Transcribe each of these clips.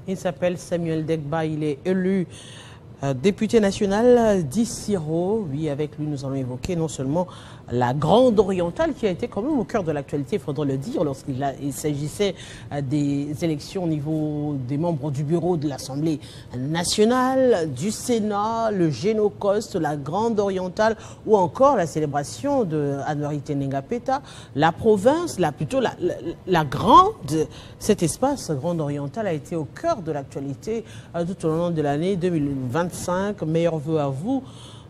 Il s'appelle Samuel Degba, il est élu député national d'Issiro. Oui, avec lui, nous allons évoquer non seulement la Grande Orientale qui a été quand même au cœur de l'actualité, il faudrait le dire, lorsqu'il s'agissait des élections au niveau des membres du bureau de l'Assemblée nationale, du Sénat, le Génocost, la Grande Orientale ou encore la célébration de Anne-Marie Tenenga Peta, la province, la grande, cet espace Grande Orientale a été au cœur de l'actualité tout au long de l'année 2025. Meilleurs vœux à vous,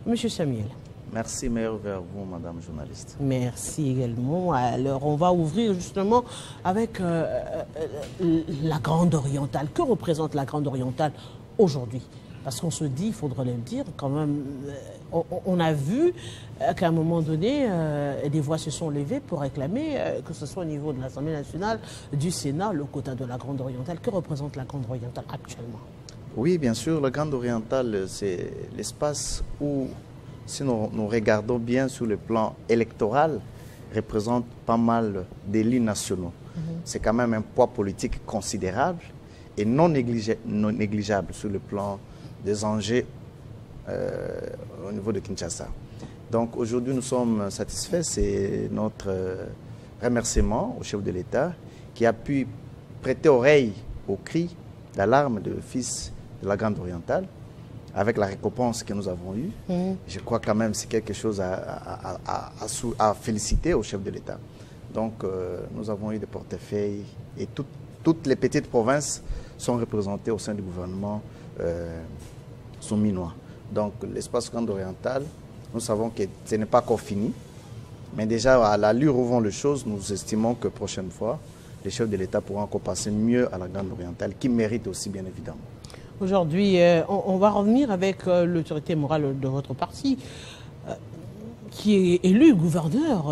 Monsieur Samuel. Merci, meilleurs vœux à vous, Madame journaliste. Merci également. Alors, on va ouvrir justement avec la Grande Orientale. Que représente la Grande Orientale aujourd'hui? Parce qu'on se dit, il faudrait le dire, quand même, on a vu qu'à un moment donné, des voix se sont levées pour réclamer, que ce soit au niveau de l'Assemblée nationale, du Sénat, le quota de la Grande Orientale. Que représente la Grande Orientale actuellement? Oui, bien sûr, la Grande Orientale, c'est l'espace où, si nous regardons bien sur le plan électoral, représente pas mal d'élus nationaux. C'est quand même un poids politique considérable et non négligeable sur le plan des enjeux au niveau de Kinshasa. Donc aujourd'hui, nous sommes satisfaits. C'est notre remerciement au chef de l'État qui a pu prêter oreille aux cris d'alarme de fils de la Grande Orientale, avec la récompense que nous avons eue. Je crois quand même que c'est quelque chose à féliciter au chef de l'État. Donc, nous avons eu des portefeuilles et toutes les petites provinces sont représentées au sein du gouvernement souminois. Donc, l'espace Grande Orientale, nous savons que ce n'est pas encore fini, mais déjà, à l'allure où vont les choses, nous estimons que prochaine fois, les chefs de l'État pourront encore passer mieux à la Grande Orientale, qui mérite aussi, bien évidemment. Aujourd'hui, on va revenir avec l'autorité morale de votre parti, qui est élu gouverneur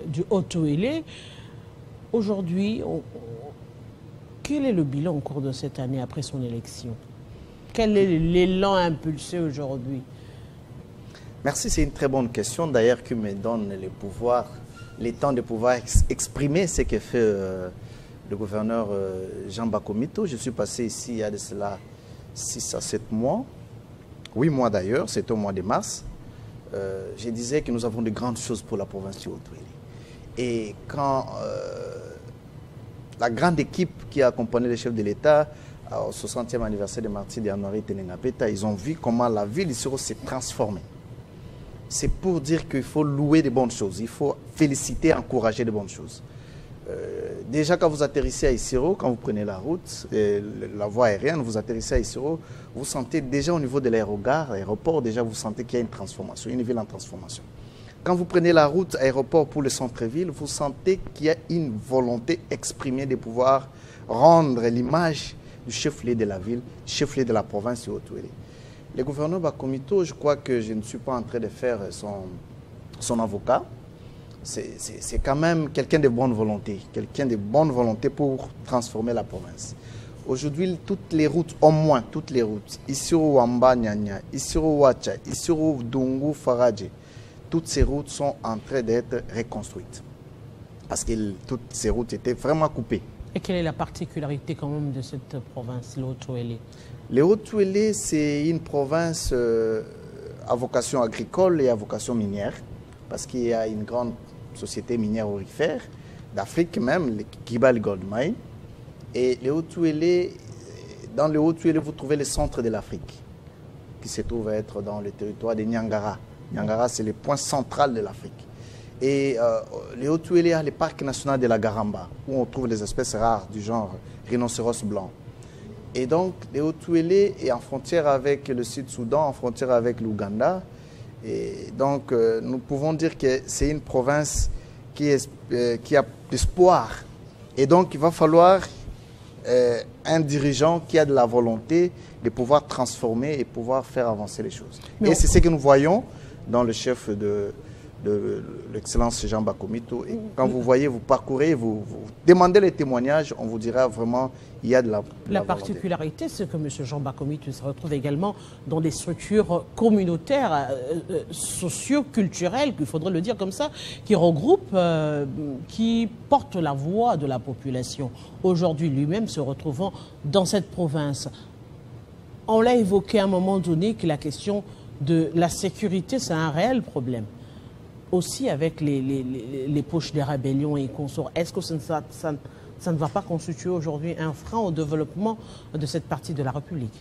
du Haut-Touélé. Aujourd'hui, quel est le bilan au cours de cette année après son élection? Quel est l'élan impulsé aujourd'hui? Merci, c'est une très bonne question d'ailleurs qui me donne le temps de pouvoir exprimer ce que fait le gouverneur Jean Bakomito. Je suis passé ici il y a de cela 6 à 7 mois, 8 mois d'ailleurs, c'était au mois de mars. Je disais que nous avons de grandes choses pour la province du Haut-Touélé. Et quand la grande équipe qui a accompagné le chef de l'État au 60e anniversaire de martyre d'Anne-Marie Tenenga Peta, ils ont vu comment la ville d'Issiro s'est transformée. C'est pour dire qu'il faut louer de bonnes choses, il faut féliciter, encourager de bonnes choses. Déjà, quand vous atterrissez à Issiro, quand vous prenez la route, la voie aérienne, vous atterrissez à Issiro, vous sentez déjà au niveau de l'aéroport, déjà vous sentez qu'il y a une transformation, une ville en transformation. Quand vous prenez la route aéroport pour le centre-ville, vous sentez qu'il y a une volonté exprimée de pouvoir rendre l'image du chef-lieu de la ville, chef-lieu de la province du Haut-Touélé. Le gouverneur Bakomito, je crois que je ne suis pas en train de faire son avocat. C'est quand même quelqu'un de bonne volonté pour transformer la province. Aujourd'hui, toutes les routes, au moins toutes les routes, Issiro Wamba Nyanya, Issiro Wacha, Issiro Dungu Faradje, toutes ces routes sont en train d'être reconstruites. Parce que toutes ces routes étaient vraiment coupées. Et quelle est la particularité quand même de cette province, le Haut-Touélé? Le Haut-Touélé, c'est une province à vocation agricole et à vocation minière, parce qu'il y a une grande société minière aurifère d'Afrique même, le Kibali Gold Mine. Et le Haut-Touélé, dans le Haut-Touélé, vous trouvez le centre de l'Afrique, qui se trouve être dans le territoire de Niangara. Niangara, c'est le point central de l'Afrique. Et le Haut-Touélé a le parc national de la Garamba, où on trouve des espèces rares du genre rhinocéros blanc. Et donc, le Haut-Touélé est en frontière avec le Sud-Soudan, en frontière avec l'Ouganda. Et donc, nous pouvons dire que c'est une province qui a l'espoir. Et donc, il va falloir un dirigeant qui a de la volonté de pouvoir transformer et pouvoir faire avancer les choses. Et c'est ce que nous voyons dans le chef de de l'excellence Jean Bakomito. Et quand vous voyez, vous parcourez, vous demandez les témoignages, on vous dira vraiment il y a de la La particularité, c'est que M. Jean Bakomito se retrouve également dans des structures communautaires, socio-culturelles, il faudrait le dire comme ça, qui regroupent, qui portent la voix de la population. Aujourd'hui, lui-même se retrouvant dans cette province. On l'a évoqué à un moment donné que la question de la sécurité, c'est un réel problème. Aussi avec les poches des rébellions et consorts, est-ce que ça ne va pas constituer aujourd'hui un frein au développement de cette partie de la République?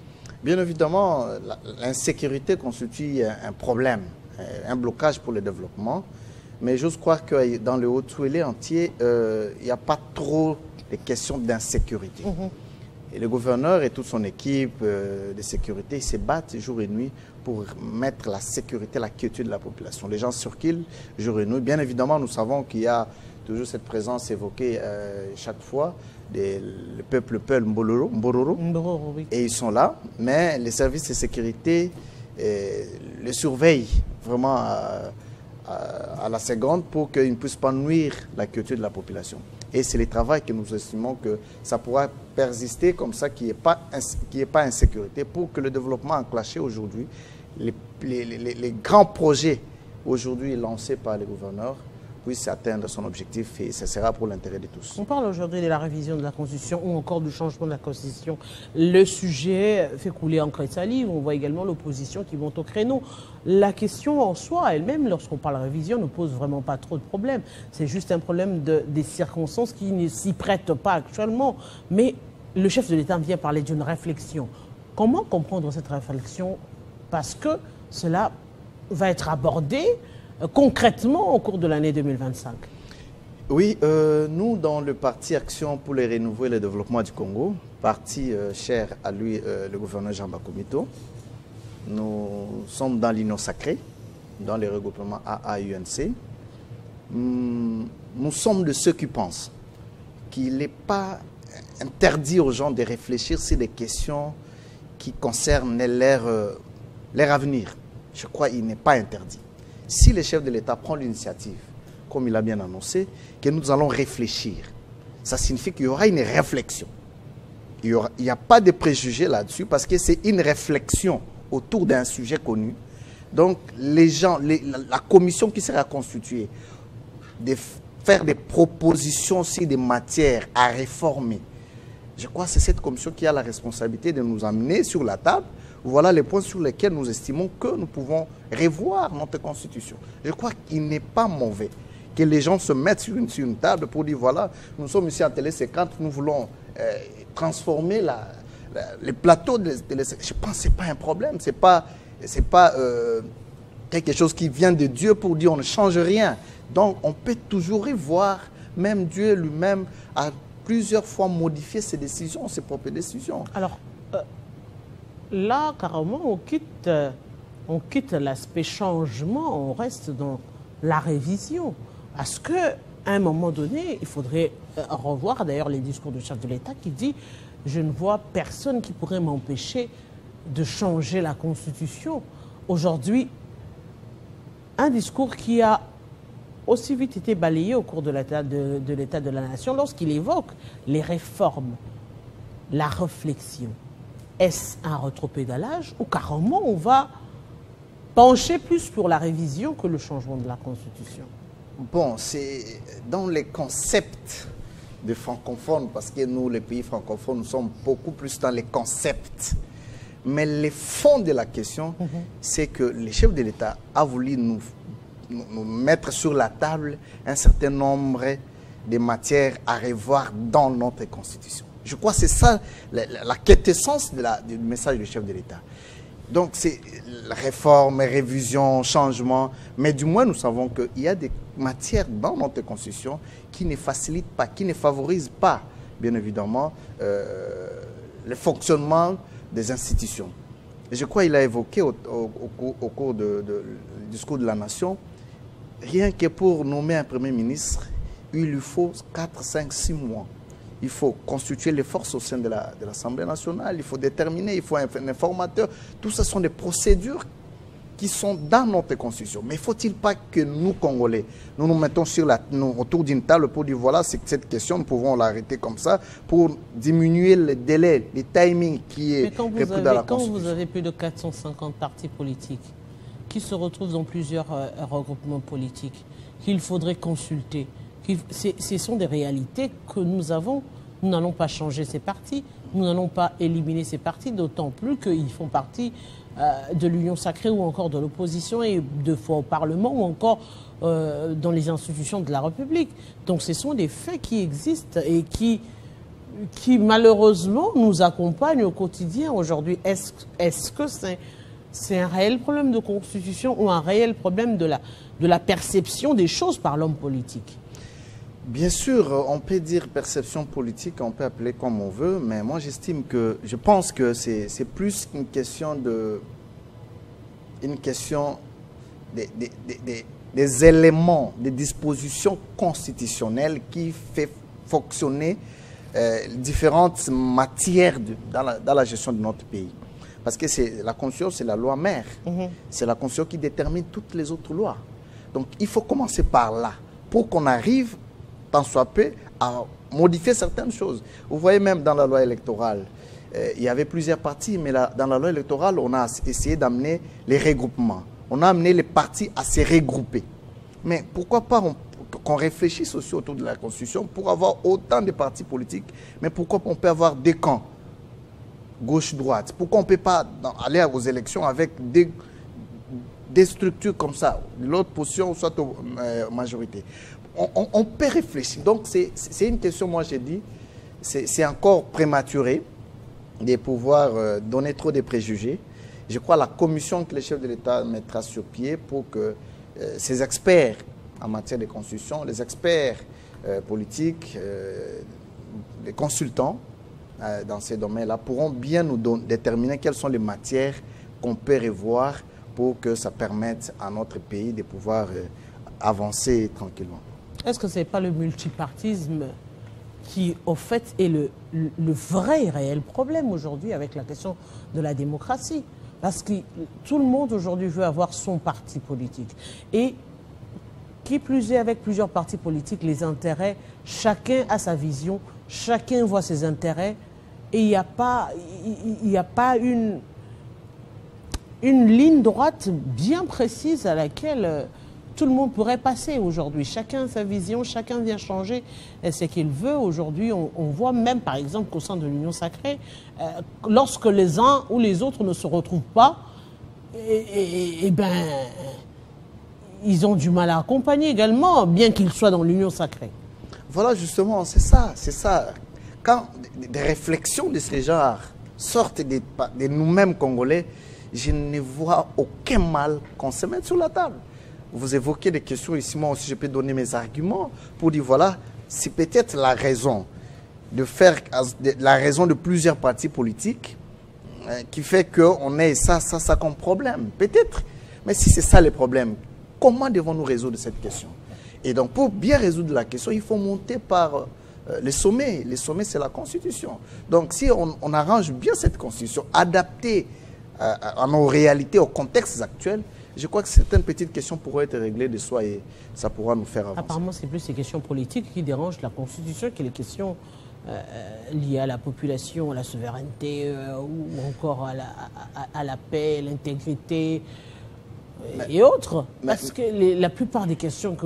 Bien évidemment, l'insécurité constitue un problème, un blocage pour le développement. Mais j'ose croire que dans le Haut-Touélé entier, il n'y a pas trop de questions d'insécurité. Et le gouverneur et toute son équipe de sécurité se battent jour et nuit pour mettre la sécurité, la quiétude de la population. Les gens circulent jour et nuit. Bien évidemment, nous savons qu'il y a toujours cette présence évoquée chaque fois, le peuple Mbororo, Oui. et ils sont là. Mais les services de sécurité le surveillent vraiment à la seconde pour qu'ils ne puissent pas nuire la quiétude de la population. Et c'est le travail que nous estimons que ça pourra persister comme ça, qu'il n'y ait pas insécurité, pour que le développement enclenché aujourd'hui, les grands projets aujourd'hui lancés par les gouverneurs puissent atteindre son objectif, et ce sera pour l'intérêt de tous. On parle aujourd'hui de la révision de la Constitution ou encore du changement de la Constitution. Le sujet fait couler encre et salive. On voit également l'opposition qui monte au créneau. La question en soi elle-même, lorsqu'on parle de révision, ne pose vraiment pas trop de problèmes. C'est juste un problème des circonstances qui ne s'y prêtent pas actuellement. Mais le chef de l'État vient parler d'une réflexion. Comment comprendre cette réflexion? Parce que cela va être abordé concrètement au cours de l'année 2025. Oui, nous, dans le parti Action pour le renouveau et le développement du Congo, parti cher à lui, le gouverneur Jean Bakomito, nous sommes dans l'union sacrée, dans les regroupements AA-UNC. Nous sommes de ceux qui pensent qu'il n'est pas interdit aux gens de réfléchir sur des questions qui concernent leur avenir. Je crois qu'il n'est pas interdit. Si le chef de l'État prend l'initiative, comme il a bien annoncé, que nous allons réfléchir, ça signifie qu'il y aura une réflexion. Il n'y a pas de préjugés là-dessus, parce que c'est une réflexion autour d'un sujet connu. Donc, les gens, la commission qui sera constituée, de faire des propositions sur des matières à réformer. Je crois que c'est cette commission qui a la responsabilité de nous amener sur la table. Voilà les points sur lesquels nous estimons que nous pouvons revoir notre constitution. Je crois qu'il n'est pas mauvais que les gens se mettent sur une table pour dire voilà, nous sommes ici à Télé 50, nous voulons transformer les plateaux de Télé 50. Je pense que ce n'est pas un problème, ce n'est pas quelque chose qui vient de Dieu pour dire on ne change rien. Donc on peut toujours revoir, même Dieu lui-même a plusieurs fois modifié ses décisions, ses propres décisions. Alors, là, carrément, on quitte l'aspect changement, on reste dans la révision. Parce qu'à un moment donné, il faudrait revoir d'ailleurs les discours du chef de l'État qui dit « Je ne vois personne qui pourrait m'empêcher de changer la Constitution ». Aujourd'hui, un discours qui a aussi vite été balayé au cours de l'État de la Nation lorsqu'il évoque les réformes, la réflexion. Est-ce un rétropédalage ou carrément on va pencher plus pour la révision que le changement de la Constitution? Bon, c'est dans les concepts de francophones, parce que nous, les pays francophones, nous sommes beaucoup plus dans les concepts. Mais le fond de la question, c'est que le chef de l'État a voulu nous mettre sur la table un certain nombre de matières à revoir dans notre Constitution. Je crois que c'est ça la quintessence du message du chef de l'État. Donc c'est la réforme, révision, changement, mais du moins nous savons qu'il y a des matières dans notre Constitution qui ne facilitent pas, qui ne favorisent pas, bien évidemment, le fonctionnement des institutions. Et je crois qu'il a évoqué au cours du discours de la Nation, rien que pour nommer un Premier ministre, il lui faut 4, 5, 6 mois. Il faut constituer les forces au sein de l'Assemblée nationale, il faut déterminer, il faut un informateur. Tout ça sont des procédures qui sont dans notre constitution. Mais faut-il pas que nous, Congolais, nous nous mettons autour d'une table pour dire voilà, c'est cette question, nous pouvons l'arrêter comme ça pour diminuer le délai, le timing qui est prévu dans la constitution. Quand vous avez plus de 450 partis politiques qui se retrouvent dans plusieurs regroupements politiques, qu'il faudrait consulter, ce sont des réalités que nous avons. Nous n'allons pas changer ces partis, nous n'allons pas éliminer ces partis, d'autant plus qu'ils font partie de l'Union sacrée ou encore de l'opposition et de fois au Parlement ou encore dans les institutions de la République. Donc ce sont des faits qui existent et qui malheureusement nous accompagnent au quotidien aujourd'hui. Est-ce que c'est un réel problème de constitution ou un réel problème de la perception des choses par l'homme politique? Bien sûr, on peut dire perception politique, on peut appeler comme on veut, mais moi je pense que c'est plus une question des éléments, des dispositions constitutionnelles qui fait fonctionner différentes matières dans la gestion de notre pays. Parce que la Constitution, c'est la loi mère. C'est la Constitution qui détermine toutes les autres lois. Donc il faut commencer par là pour qu'on arrive tant soit peu, à modifier certaines choses. Vous voyez même dans la loi électorale, il y avait plusieurs partis, mais dans la loi électorale, on a essayé d'amener les regroupements. On a amené les partis à se regrouper. Mais pourquoi pas qu'on réfléchisse aussi autour de la Constitution pour avoir autant de partis politiques, mais pourquoi on peut avoir des camps, gauche-droite? Pourquoi on ne peut pas aller aux élections avec des structures comme ça, l'autre position, soit majorité? On peut réfléchir. Donc, c'est une question, moi, j'ai dit, c'est encore prématuré de pouvoir donner trop de préjugés. Je crois la commission que le chef de l'État mettra sur pied pour que ces experts en matière de constitution, les experts politiques, les consultants dans ces domaines-là pourront bien nous déterminer quelles sont les matières qu'on peut revoir pour que ça permette à notre pays de pouvoir avancer tranquillement. Est-ce que ce n'est pas le multipartisme qui, au fait, est le vrai et réel problème aujourd'hui avec la question de la démocratie? Parce que tout le monde aujourd'hui veut avoir son parti politique. Et qui plus est, avec plusieurs partis politiques, les intérêts, chacun a sa vision, chacun voit ses intérêts, et il n'y a pas une ligne droite bien précise à laquelle tout le monde pourrait passer aujourd'hui. Chacun a sa vision, chacun vient changer ce qu'il veut. Aujourd'hui, on voit même, par exemple, qu'au sein de l'Union sacrée, lorsque les uns ou les autres ne se retrouvent pas, ils ont du mal à accompagner également, bien qu'ils soient dans l'Union sacrée. Voilà, justement, c'est ça, c'est ça. Quand des réflexions de ce genre sortent de nous-mêmes Congolais, je ne vois aucun mal qu'on se mette sur la table. Vous évoquez des questions ici, moi aussi je peux donner mes arguments pour dire voilà, c'est peut-être la raison de plusieurs partis politiques qui fait qu'on ait ça comme problème. Peut-être, mais si c'est ça le problème, comment devons-nous résoudre cette question? Et donc pour bien résoudre la question, il faut monter par le sommet. Le sommet, c'est la Constitution. Donc si on arrange bien cette Constitution, adaptée à nos réalités, au contexte actuel, je crois que certaines petites questions pourraient être réglées de soi et ça pourra nous faire avancer. Apparemment, c'est plus ces questions politiques qui dérangent la Constitution que les questions liées à la population, à la souveraineté ou encore à la paix, l'intégrité et autres. Parce que la plupart des questions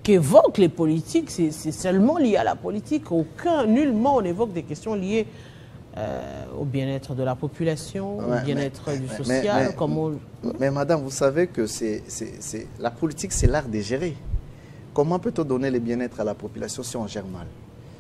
qu'évoquent les politiques, c'est seulement lié à la politique. Nullement on évoque des questions liées au bien-être de la population, au bien-être du social. Mais madame, vous savez que la politique, c'est l'art de gérer. Comment peut-on donner le bien-être à la population si on gère mal?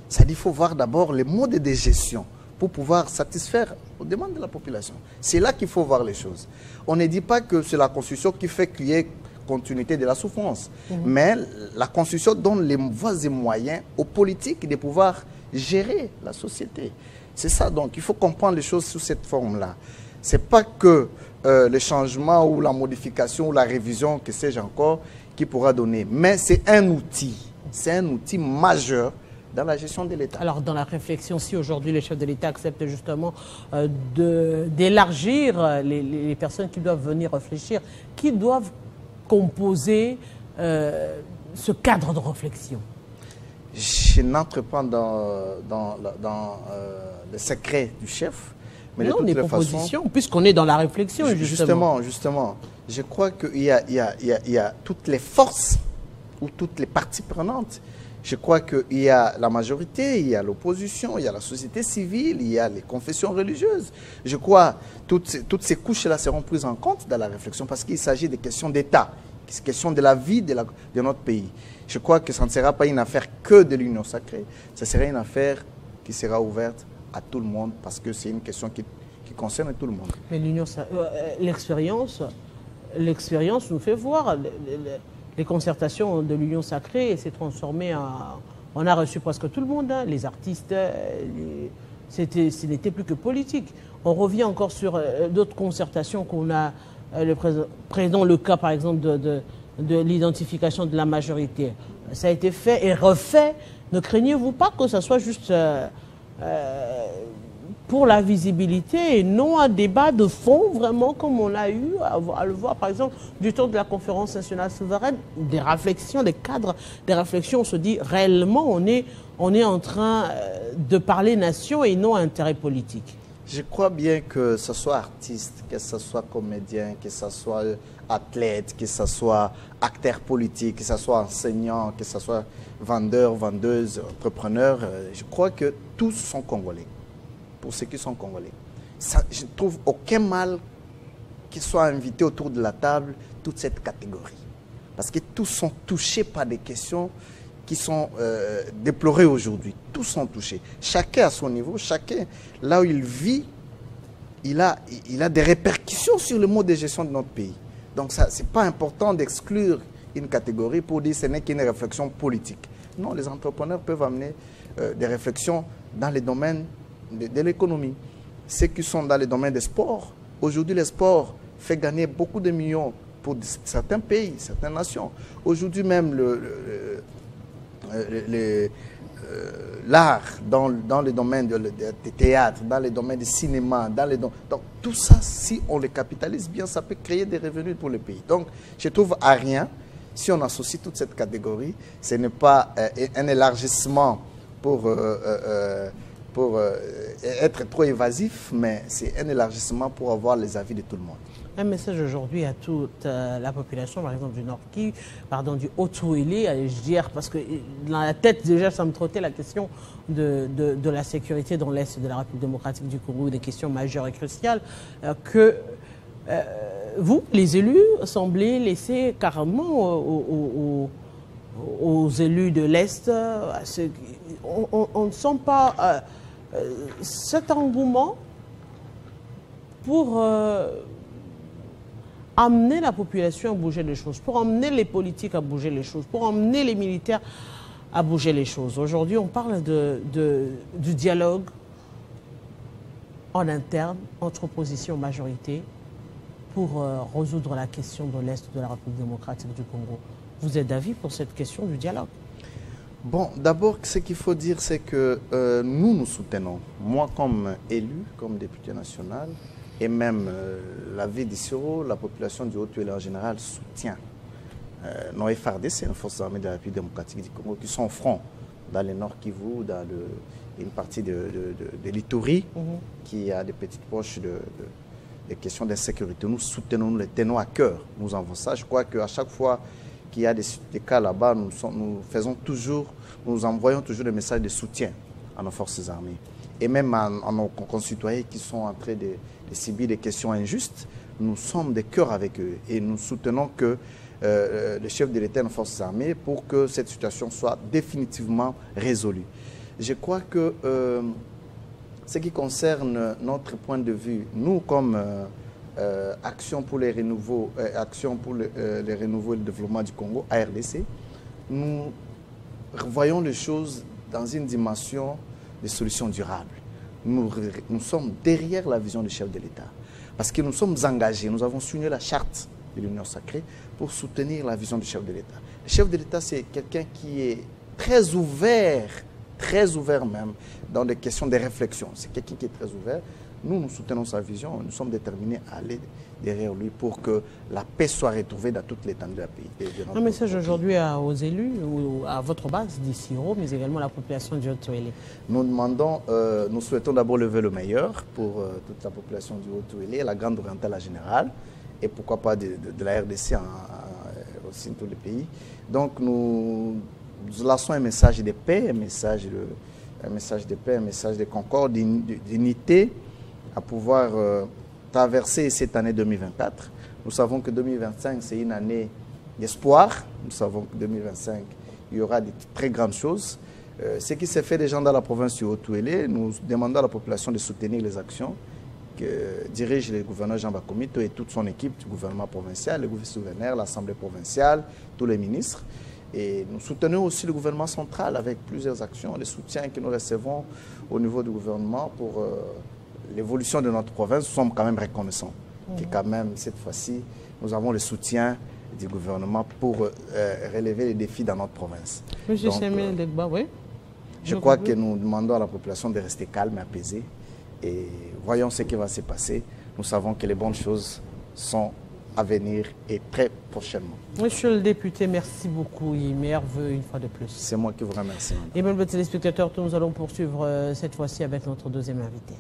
Ça dit qu'il faut voir d'abord les modes de gestion pour pouvoir satisfaire aux demandes de la population. C'est là qu'il faut voir les choses. On ne dit pas que c'est la Constitution qui fait qu'il y ait continuité de la souffrance. Mais la Constitution donne les voies et moyens aux politiques de pouvoir gérer la société. C'est ça, donc il faut comprendre les choses sous cette forme-là. Ce n'est pas que le changement ou la modification ou la révision, que sais-je encore, qui pourra donner. Mais c'est un outil majeur dans la gestion de l'État. Alors, dans la réflexion, si aujourd'hui les chefs de l'État acceptent justement d'élargir les personnes qui doivent venir réfléchir, qui doivent composer ce cadre de réflexion? Je n'entre pas dans le secret du chef. Mais non, des propositions, puisqu'on est dans la réflexion, justement. Justement. Je crois qu'il y a toutes les forces ou toutes les parties prenantes. Je crois qu'il y a la majorité, il y a l'opposition, il y a la société civile, il y a les confessions religieuses. Je crois que toutes ces couches-là seront prises en compte dans la réflexion parce qu'il s'agit des questions d'État, des questions de la vie de notre pays. Je crois que ça ne sera pas une affaire que de l'Union sacrée, ce sera une affaire qui sera ouverte à tout le monde parce que c'est une question qui concerne tout le monde. Mais l'expérience nous fait voir les concertations de l'Union sacrée s'est transformée en... On a reçu presque tout le monde, hein, les artistes, ce n'était plus que politique. On revient encore sur d'autres concertations qu'on a, prenons le cas par exemple de l'identification de la majorité. Ça a été fait et refait. Ne craignez-vous pas que ce soit juste pour la visibilité et non un débat de fond, vraiment, comme on a eu à le voir, par exemple, du temps de la conférence nationale souveraine, des réflexions, des cadres, des réflexions, on se dit réellement, on est en train de parler nation et non intérêt politique. Je crois bien que ce soit artiste, que ce soit comédien, que ce soit athlète, que ce soit acteur politique, que ce soit enseignant, que ce soit vendeur, vendeuse, entrepreneur, je crois que tous sont Congolais, pour ceux qui sont Congolais. Ça, je ne trouve aucun mal qu'ils soient invités autour de la table, toute cette catégorie. Parce que tous sont touchés par des questions qui sont déplorées aujourd'hui. Tous sont touchés. Chacun à son niveau, chacun là où il vit, il a des répercussions sur le mode de gestion de notre pays. Donc ce n'est pas important d'exclure une catégorie pour dire que ce n'est qu'une réflexion politique. Non, les entrepreneurs peuvent amener des réflexions dans les domaines de l'économie. Ceux qui sont dans les domaines des sports, aujourd'hui le sport fait gagner beaucoup de millions pour certains pays, certaines nations. Aujourd'hui même, l'art dans les domaines de théâtre, dans les domaines du cinéma, donc tout ça, si on le capitalise bien, ça peut créer des revenus pour le pays. Donc, je trouve à rien, si on associe toute cette catégorie, ce n'est pas un élargissement pour être trop évasif, mais c'est un élargissement pour avoir les avis de tout le monde. Un message aujourd'hui à toute la population, par exemple du Nord Kivu, du Haut-Touélé, je dirais, parce que dans la tête déjà ça me trottait la question de la sécurité dans l'Est de la République démocratique du Congo, des questions majeures et cruciales, que vous, les élus, semblez laisser carrément aux élus de l'Est, on ne sent pas cet engouement pour amener la population à bouger les choses, pour emmener les politiques à bouger les choses, pour emmener les militaires à bouger les choses. Aujourd'hui, on parle du dialogue en interne entre opposition et majorité pour résoudre la question de l'Est de la République démocratique du Congo. Vous êtes d'avis pour cette question du dialogue? Bon, d'abord, ce qu'il faut dire, c'est que nous soutenons, moi comme élu, comme député national, et même la ville d'Issiro, la population du Haut-Touélé en général soutient nos FARDC, les forces armées de la République démocratique du Congo, qui sont au front dans le Nord Kivu, dans une partie de l'Ituri, qui a des petites poches de questions d'insécurité. Nous soutenons, nous les tenons à cœur, nous en faisons ça. Je crois qu'à chaque fois qu'il y a des cas là-bas, nous envoyons toujours des messages de soutien à nos forces armées. Et même à nos concitoyens qui sont en train de subir des questions injustes, nous sommes de cœur avec eux. Et nous soutenons que le chef de l'État et nos forces armées pour que cette situation soit définitivement résolue. Je crois que ce qui concerne notre point de vue, nous comme Action pour les renouveaux, Action pour les renouveaux et le développement du Congo, ARDC, nous voyons les choses dans une dimension de solutions durables. Nous sommes derrière la vision du chef de l'État. Parce que nous sommes engagés, nous avons signé la charte de l'Union sacrée pour soutenir la vision du chef de l'État. Le chef de l'État, c'est quelqu'un qui est très ouvert très ouvert même dans des questions de réflexion. C'est quelqu'un qui est très ouvert. Nous soutenons sa vision. Nous sommes déterminés à aller derrière lui pour que la paix soit retrouvée dans toute l'étendue du pays. Un message aujourd'hui aux élus, ou à votre base d'Issiro, mais également à la population du Haut-Touélé. Nous souhaitons d'abord lever le meilleur pour toute la population du Haut-Touélé, la Grande Orientale en général, et pourquoi pas de la RDC aussi dans tous les pays. Donc nous lançons un message de paix, un message de paix, un message de concorde, d'unité, à pouvoir traverser cette année 2024. Nous savons que 2025, c'est une année d'espoir. Nous savons que 2025, il y aura de très grandes choses. Ce qui s'est fait déjà dans la province du Haut-Touélé, nous demandons à la population de soutenir les actions que dirige le gouverneur Jean Bakomito et toute son équipe du gouvernement provincial, le vice-gouverneur, l'Assemblée provinciale, tous les ministres. Et nous soutenons aussi le gouvernement central avec plusieurs actions, les soutiens que nous recevons au niveau du gouvernement pour l'évolution de notre province. Nous sommes quand même reconnaissants que quand même cette fois-ci, nous avons le soutien du gouvernement pour relever les défis dans notre province. Monsieur Samuel Degba, oui. Je crois que nous demandons à la population de rester calme et apaisée. Et voyons ce qui va se passer. Nous savons que les bonnes choses sont à venir et très prochainement. Monsieur le député, merci beaucoup. Meilleurs vœux une fois de plus. C'est moi qui vous remercie. Et même les téléspectateurs, nous allons poursuivre cette fois-ci avec notre deuxième invité.